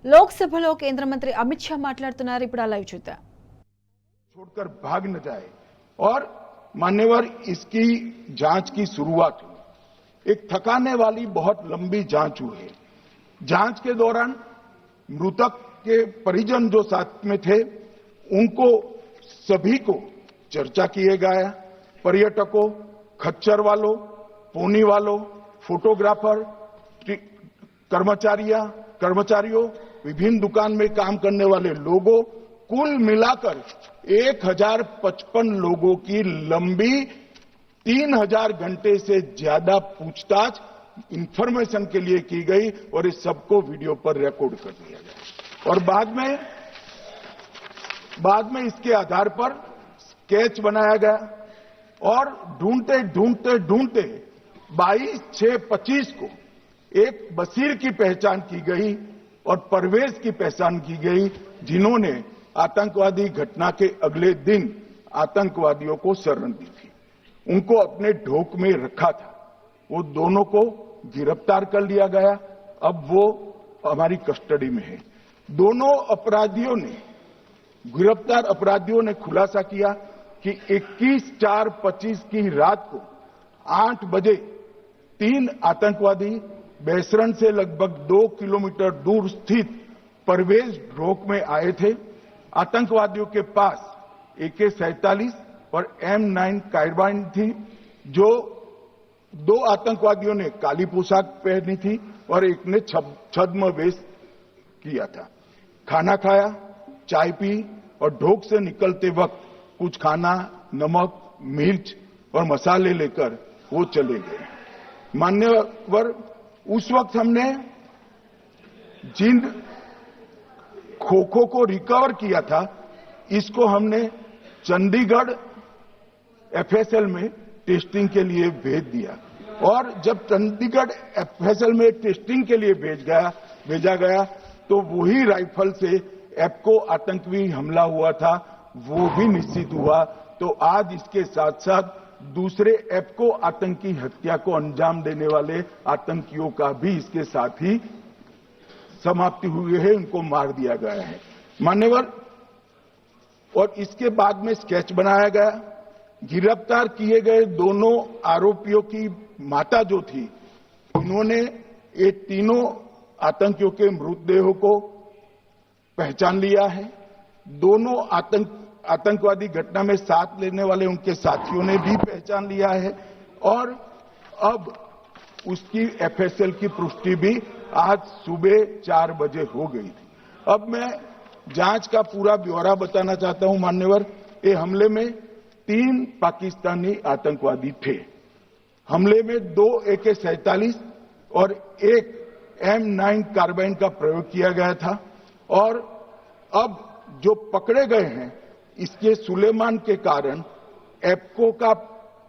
లోక్సభలో కేంద్ర మంత్రి అమిత్ షా మాట్లాడుతున్నారు. ఇప్పుడు ఆ లైవ్ చూద్దాం. छोड़कर भाग न जाए और मान्यवर इसकी जांच की शुरुआत हुई। एक थकाने वाली बहुत लंबी जांच हुई है। जांच के दौरान मृतक के परिजन जो साथ में थे उनको सभी को चर्चा किए गया। पर्यटकों, खच्चर वालों, पोनी वालों, फोटोग्राफर, कर्मचारियों, विभिन्न दुकान में काम करने वाले लोगों, कुल मिलाकर 1055 लोगों की लंबी 3000 घंटे से ज्यादा पूछताछ इंफॉर्मेशन के लिए की गई और इस सबको वीडियो पर रिकॉर्ड कर दिया गया और बाद में इसके आधार पर स्केच बनाया गया और ढूंढते 22/6/25 को एक बशीर की पहचान की गई और परवेज की पहचान की गई, जिन्होंने आतंकवादी घटना के अगले दिन आतंकवादियों को शरण दी थी। उनको अपने ढोक में रखा था। वो दोनों को गिरफ्तार कर लिया गया। अब वो हमारी कस्टडी में है। दोनों गिरफ्तार अपराधियों ने खुलासा किया कि 21/4/25 की रात को 8 बजे 3 आतंकवादी बेसरण से लगभग 2 किलोमीटर दूर स्थित परवेज ढोक में आए थे। आतंकवादियों के पास AK-47 और M9 कार्बाइन थी। जो 2 आतंकवादियों ने काली पोशाक पहनी थी और एक ने छद्म वेश किया था। खाना खाया, चाय पी और ढोक से निकलते वक्त कुछ खाना, नमक, मिर्च और मसाले लेकर वो चले गए। मान्यवर, उस वक्त हमने जिन खोखो को रिकवर किया था, इसको हमने चंडीगढ़ FSL में टेस्टिंग के लिए भेज दिया और जब चंडीगढ़ FSL में टेस्टिंग के लिए भेजा गया तो वही राइफल से एप्को आतंकी हमला हुआ था, वो भी निश्चित हुआ। तो आज इसके साथ साथ दूसरे एप्को आतंकी हत्या को अंजाम देने वाले आतंकियों का भी इसके साथ ही समाप्ति हुई है, उनको मार दिया गया है। मान्यवर, और इसके बाद में स्केच बनाया गया। गिरफ्तार किए गए दोनों आरोपियों की माता जो थी, उन्होंने ये तीनों आतंकियों के मृतदेहों को पहचान लिया है। दोनों आतंकवादी घटना में साथ लेने वाले उनके साथियों ने भी पहचान लिया है और अब उसकी FSL की पुष्टि भी आज सुबह 4 बजे हो गई थी। अब मैं जांच का पूरा ब्यौरा बताना चाहता हूं। मान्यवर, ये हमले में 3 पाकिस्तानी आतंकवादी थे। हमले में 2 AK-47 और 1 M9 कार्बाइन का प्रयोग किया गया था और अब जो पकड़े गए हैं, इसके सुलेमान के कारण एप्को का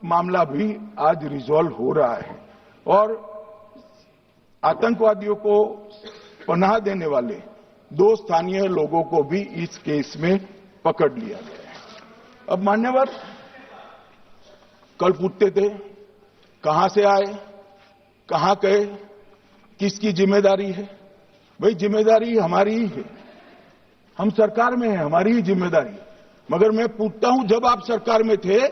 मामला भी आज रिजॉल्व हो रहा है और आतंकवादियों को पनाह देने वाले 2 स्थानीय लोगों को भी इस केस में पकड़ लिया गया है। अब मान्यवर, कल पूछते थे कहां से आए, कहां गए, किसकी जिम्मेदारी है। भाई, जिम्मेदारी हमारी ही है। हम सरकार में हैं, हमारी ही जिम्मेदारी है। मगर मैं पूछता हूं, जब आप सरकार में थे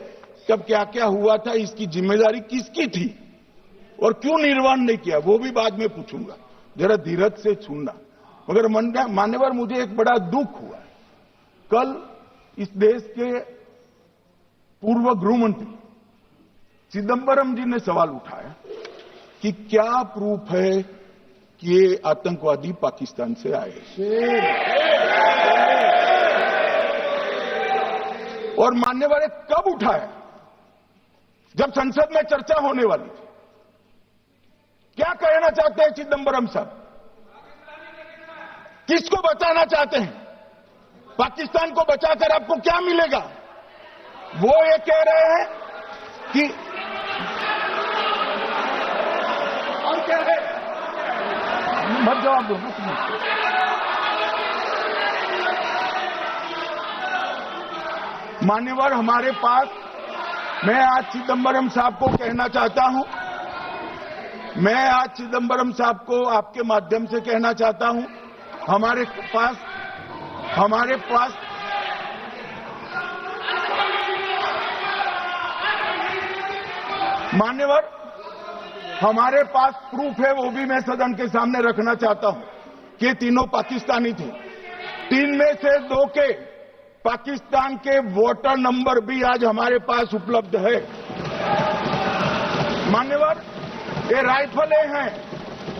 तब क्या क्या हुआ था, इसकी जिम्मेदारी किसकी थी और क्यों निर्वहन नहीं किया, वो भी बाद में पूछूंगा। जरा धीरज से सुनना। मगर मान्यवर, मुझे एक बड़ा दुख हुआ। कल इस देश के पूर्व गृहमंत्री चिदंबरम जी ने सवाल उठाया कि क्या प्रूफ है कि ये आतंकवादी पाकिस्तान से आए। और मान्यवर, कब उठाया? जब संसद में चर्चा होने वाली थी। क्या कहना चाहते हैं चिदंबरम साहब? किसको बचाना चाहते हैं? पाकिस्तान को बचाकर आपको क्या मिलेगा? वो ये कह रहे हैं कि और क्या है, मत जवाब दो। मान्यवर, हमारे पास, मैं आज चिदंबरम साहब को कहना चाहता हूं, मैं आज चिदंबरम साहब को आपके माध्यम से कहना चाहता हूं हमारे पास मान्यवर, हमारे पास प्रूफ है, वो भी मैं सदन के सामने रखना चाहता हूं कि तीनों पाकिस्तानी थे। 3 में से 2 के पाकिस्तान के वोटर नंबर भी आज हमारे पास उपलब्ध है। मान्यवर,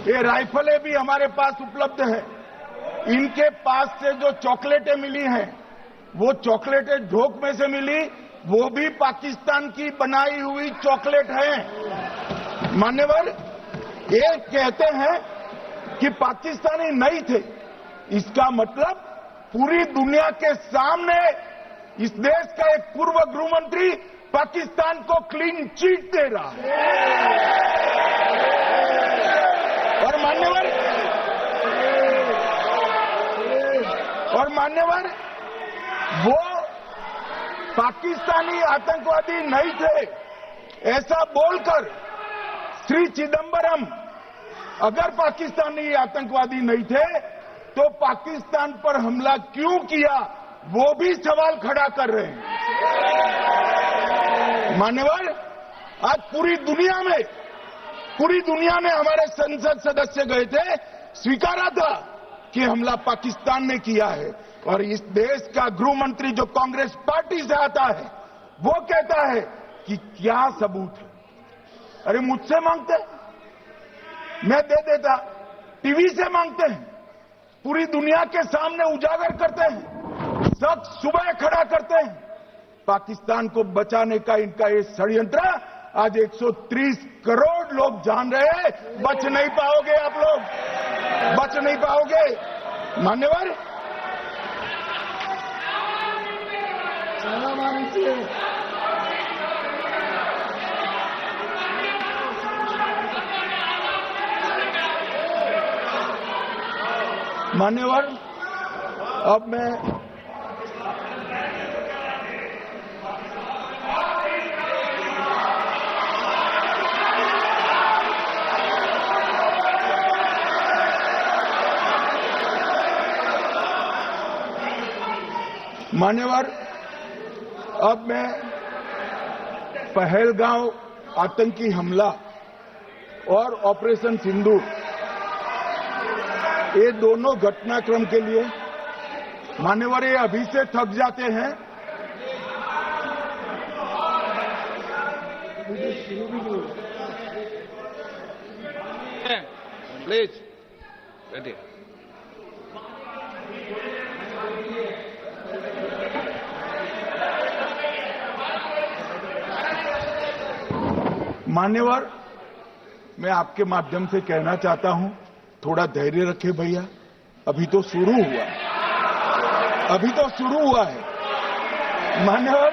ये राइफलें भी हमारे पास उपलब्ध है। इनके पास से जो चॉकलेटें मिली हैं, वो चॉकलेटें ढोक में से मिली, वो भी पाकिस्तान की बनाई हुई चॉकलेट है। मान्यवर, ये कहते हैं कि पाकिस्तानी नहीं थे, इसका मतलब पूरी दुनिया के सामने इस देश का एक पूर्व गृह मंत्री पाकिस्तान को क्लीन चिट दे रहा है। और मान्यवर, वो पाकिस्तानी आतंकवादी नहीं थे, ऐसा बोलकर श्री चिदंबरम अगर पाकिस्तानी आतंकवादी नहीं थे तो पाकिस्तान पर हमला क्यों किया, वो भी सवाल खड़ा कर रहे हैं। मान्यवर, आज पूरी दुनिया में हमारे संसद सदस्य गए थे, स्वीकारा था कि हमला पाकिस्तान ने किया है। और इस देश का गृह मंत्री जो कांग्रेस पार्टी से आता है, वो कहता है कि क्या सबूत है। अरे मुझसे मांगते, मैं दे देता। टीवी से मांगते हैं, पूरी दुनिया के सामने उजागर करते हैं, सब सुबह खड़ा करते हैं। पाकिस्तान को बचाने का इनका ये षड्यंत्र आज 130 करोड़ लोग जान रहे हैं। बच नहीं पाओगे आप लोग, बच नहीं पाओगे। मान्यवर, मान्यवर, अब मैं पहलगांव आतंकी हमला और ऑपरेशन सिंदूर, ये दोनों घटनाक्रम के लिए मान्यवर ये अभी से थक जाते हैं। प्लीज बैठिए। मान्यवर, मैं आपके माध्यम से कहना चाहता हूं, थोड़ा धैर्य रखे भैया, अभी तो शुरू हुआ है। मान्यवर,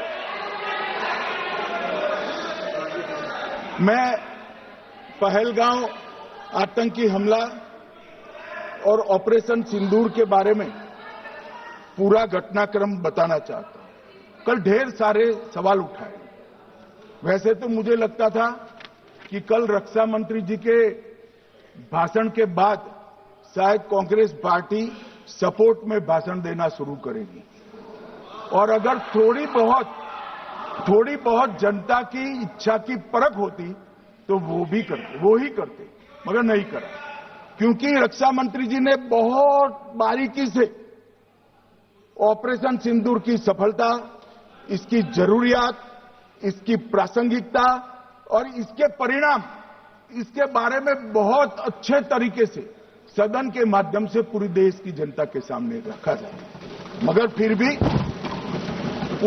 मैं पहलगांव आतंकी हमला और ऑपरेशन सिंदूर के बारे में पूरा घटनाक्रम बताना चाहता हूं। कल ढेर सारे सवाल उठाए। वैसे तो मुझे लगता था कि कल रक्षा मंत्री जी के भाषण के बाद शायद कांग्रेस पार्टी सपोर्ट में भाषण देना शुरू करेगी और अगर थोड़ी बहुत जनता की इच्छा की परख होती तो वो ही करते, मगर नहीं करा। क्योंकि रक्षा मंत्री जी ने बहुत बारीकी से ऑपरेशन सिंदूर की सफलता, इसकी जरूरियात, इसकी प्रासंगिकता और इसके परिणाम, इसके बारे में बहुत अच्छे तरीके से सदन के माध्यम से पूरी देश की जनता के सामने रखा जाए। मगर फिर भी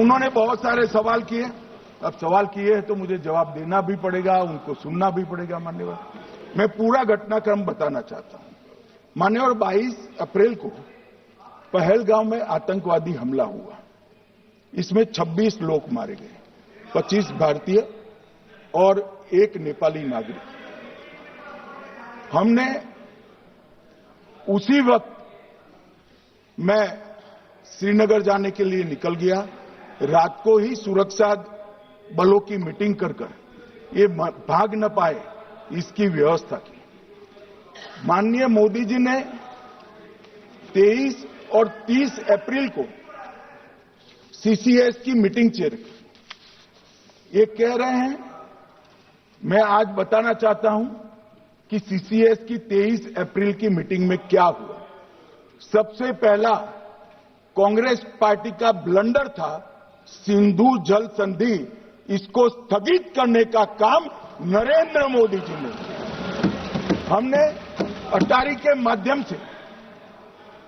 उन्होंने बहुत सारे सवाल किए। अब सवाल किए हैं तो मुझे जवाब देना भी पड़ेगा, उनको सुनना भी पड़ेगा। मान्यवर, मैं पूरा घटनाक्रम बताना चाहता हूं। मान्यवर, 22 अप्रैल को पहलगांव में आतंकवादी हमला हुआ। इसमें 26 लोग मारे गए, 25 भारतीय और 1 नेपाली नागरिक। हमने उसी वक्त मैं श्रीनगर जाने के लिए निकल गया। रात को ही सुरक्षा बलों की मीटिंग कर ये भाग न पाए, इसकी व्यवस्था की। माननीय मोदी जी ने 23 और 30 अप्रैल को सीसीएस की मीटिंग चेयर की। ये कह रहे हैं, मैं आज बताना चाहता हूं कि सीसीएस की 23 अप्रैल की मीटिंग में क्या हुआ। सबसे पहला कांग्रेस पार्टी का ब्लंडर था सिंधु जल संधि, इसको स्थगित करने का काम नरेंद्र मोदी जी ने किया। हमने अटारी के माध्यम से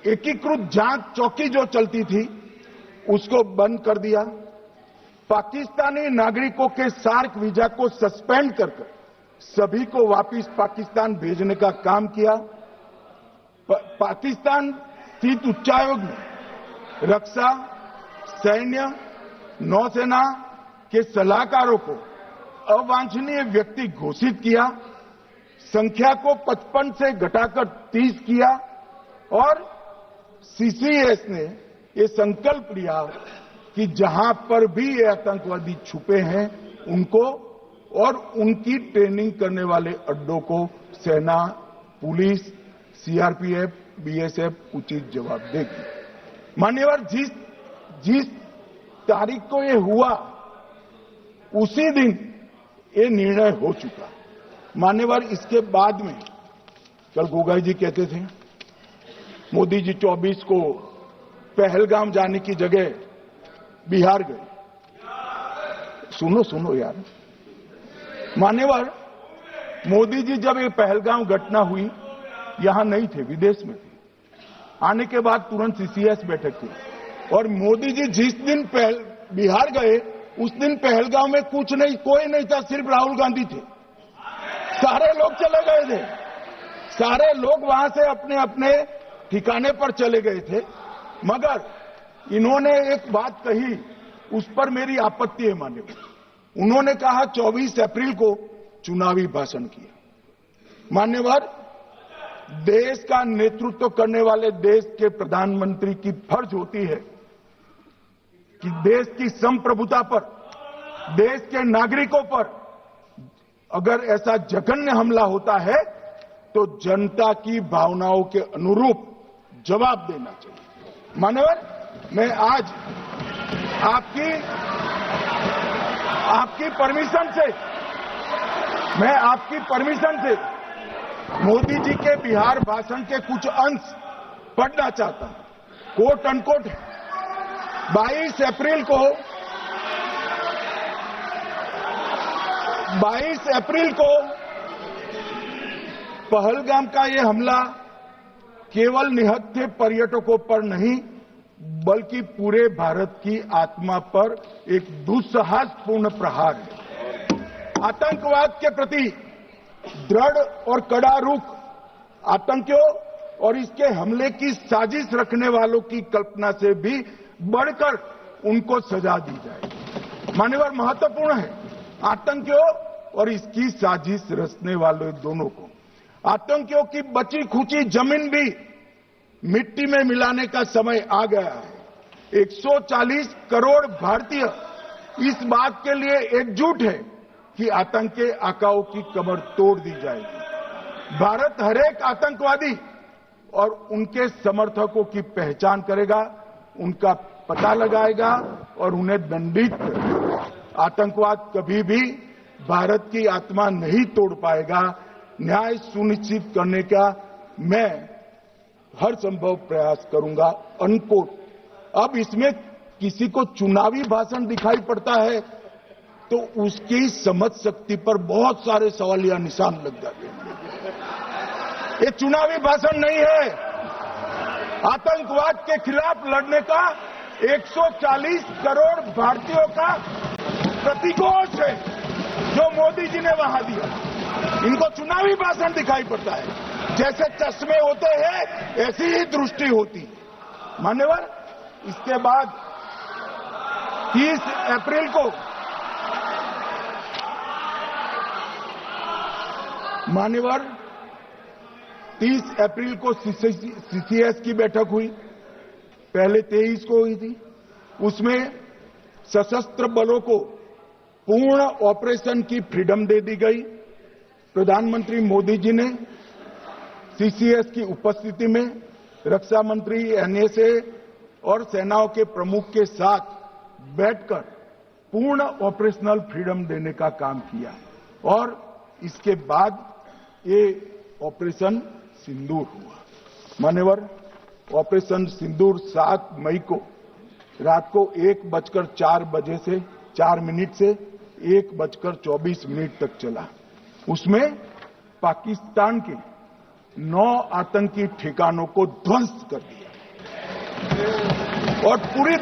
एकीकृत जांच चौकी जो चलती थी उसको बंद कर दिया। पाकिस्तानी नागरिकों के सार्क वीजा को सस्पेंड कर सभी को वापस पाकिस्तान भेजने का काम किया। पाकिस्तान स्थित उच्चायोग ने रक्षा, सैन्य, नौसेना के सलाहकारों को अवांछनीय व्यक्ति घोषित किया, संख्या को 55 से घटाकर 30 किया और सीसीएस ने ये संकल्प लिया कि जहां पर भी ये आतंकवादी छुपे हैं उनको और उनकी ट्रेनिंग करने वाले अड्डों को सेना, पुलिस, सीआरपीएफ, बीएसएफ उचित जवाब देगी। मान्यवर, जिस तारीख को ये हुआ उसी दिन ये निर्णय हो चुका। मान्यवर, इसके बाद में कल गोगाई जी कहते थे मोदी जी 24 को पहलगाम जाने की जगह बिहार गए। सुनो यार, मान्यवर, मोदी जी जब ये पहलगाम घटना हुई यहां नहीं थे, विदेश में थे। आने के बाद तुरंत सीसीएस बैठक थी और मोदी जी जिस दिन बिहार गए उस दिन पहलगाम में कुछ नहीं, कोई नहीं था, सिर्फ राहुल गांधी थे। सारे लोग चले गए थे, सारे लोग वहां से अपने अपने ठिकाने पर चले गए थे। मगर इन्होंने एक बात कही, उस पर मेरी आपत्ति है मान्यवर। उन्होंने कहा 24 अप्रैल को चुनावी भाषण किया। मान्यवर, देश का नेतृत्व करने वाले देश के प्रधानमंत्री की फर्ज होती है कि देश की संप्रभुता पर, देश के नागरिकों पर अगर ऐसा जघन्य हमला होता है तो जनता की भावनाओं के अनुरूप जवाब देना चाहिए। मान्यवर, मैं आज आपकी परमिशन से मोदी जी के बिहार भाषण के कुछ अंश पढ़ना चाहता हूं। कोट अनकोट 22 अप्रैल को पहलगाम का ये हमला केवल निहत्थे पर्यटकों पर नहीं बल्कि पूरे भारत की आत्मा पर एक दुस्साहसपूर्ण प्रहार है। आतंकवाद के प्रति दृढ़ और कड़ा रुख, आतंकियों और इसके हमले की साजिश रखने वालों की कल्पना से भी बढ़कर उनको सजा दी जाए। मान्यवर, महत्वपूर्ण है आतंकियों और इसकी साजिश रचने वाले दोनों को। आतंकियों की बची खुची जमीन भी मिट्टी में मिलाने का समय आ गया है। 140 करोड़ भारतीय इस बात के लिए एकजुट है कि आतंक के आकाओं की कमर तोड़ दी जाएगी। भारत हरेक आतंकवादी और उनके समर्थकों की पहचान करेगा, उनका पता लगाएगा और उन्हें दंडित करेगा। आतंकवाद कभी भी भारत की आत्मा नहीं तोड़ पाएगा। न्याय सुनिश्चित करने का मैं हर संभव प्रयास करूंगा। अनकोट। अब इसमें किसी को चुनावी भाषण दिखाई पड़ता है तो उसकी समझ शक्ति पर बहुत सारे सवालिया निशान लग जाते हैं। ये चुनावी भाषण नहीं है, आतंकवाद के खिलाफ लड़ने का 140 करोड़ भारतीयों का प्रतिघोष है जो मोदी जी ने वहां दिया। इनको चुनावी भाषण दिखाई पड़ता है। जैसे चश्मे होते हैं ऐसी ही दृष्टि होती है। मान्यवर, इसके बाद 30 अप्रैल को मान्यवर 30 अप्रैल को सीसीएस की बैठक हुई। पहले 23 को हुई थी। उसमें सशस्त्र बलों को पूर्ण ऑपरेशन की फ्रीडम दे दी गई। प्रधानमंत्री मोदी जी ने सीसीएस की उपस्थिति में रक्षा मंत्री, एनएसए और सेनाओं के प्रमुख के साथ बैठकर पूर्ण ऑपरेशनल फ्रीडम देने का काम किया और इसके बाद ये ऑपरेशन सिंदूर हुआ। मान्यवर, ऑपरेशन सिंदूर 7 मई को रात को 1:04 से 4 मिनट से 1:24 तक चला। उसमें पाकिस्तान के 9 आतंकी ठिकानों को ध्वस्त कर दिया और पूरी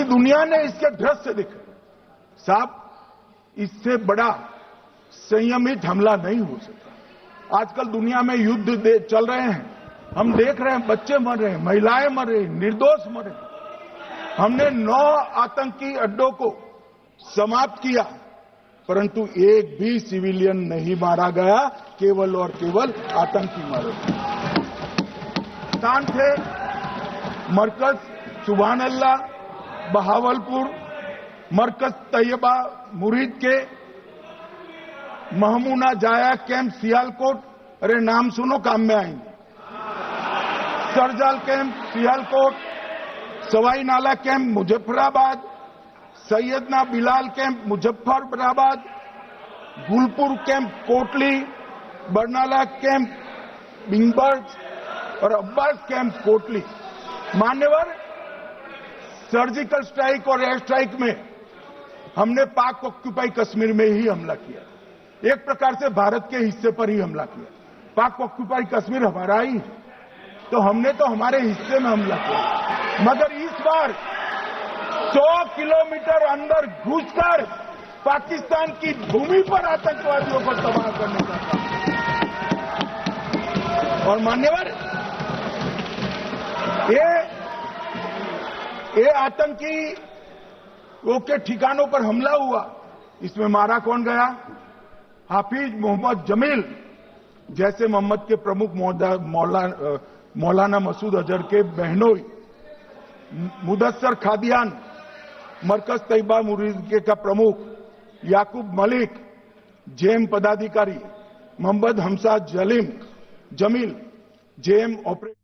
दुनिया ने इसके दृश्य दिखे। साहब, इससे बड़ा संयमित हमला नहीं हो सकता। आजकल दुनिया में युद्ध चल रहे हैं, हम देख रहे हैं, बच्चे मर रहे हैं, महिलाएं मर रही, निर्दोष मर रहे। हमने 9 आतंकी अड्डों को समाप्त किया, परंतु एक भी सिविलियन नहीं मारा गया, केवल और केवल आतंकी मारे गए। स्थान थे मरकज सुभान अल्लाह बहावलपुर, मरकज तैयबा मुरीद के, महमूना जाया कैंप सियालकोट, अरे नाम सुनो काम में आएंगे, सरजाल camp Sialkot, Sawai Nala camp Muzaffarabad, Syedna Bilal camp Muzaffarabad, Gulpur camp Kotli, Barnala camp Bhimber और अब्बास कैंप कोटली। मान्यवर, सर्जिकल स्ट्राइक और एयर स्ट्राइक में हमने पाक ऑक्यूपाई कश्मीर में ही हमला किया। एक प्रकार से भारत के हिस्से पर ही हमला किया। पाक ऑक्यूपाई कश्मीर हमारा ही है, तो हमने तो हमारे हिस्से में हमला किया। मगर इस बार 100 किलोमीटर अंदर घुसकर पाकिस्तान की भूमि पर आतंकवादियों को तबाह करने का काम। और मान्यवर, ये आतंकी के ठिकानों पर हमला हुआ, इसमें मारा कौन गया? हाफिज मोहम्मद जमील जैसे मोहम्मद के प्रमुख मौलाना मसूद अजहर के बहनोई, मुदस्सर खादियान मरकज तैयबा मुरीद का प्रमुख, याकूब मलिक जेएम पदाधिकारी, मोहम्मद हमसा जमील जेएम ऑपरेटर।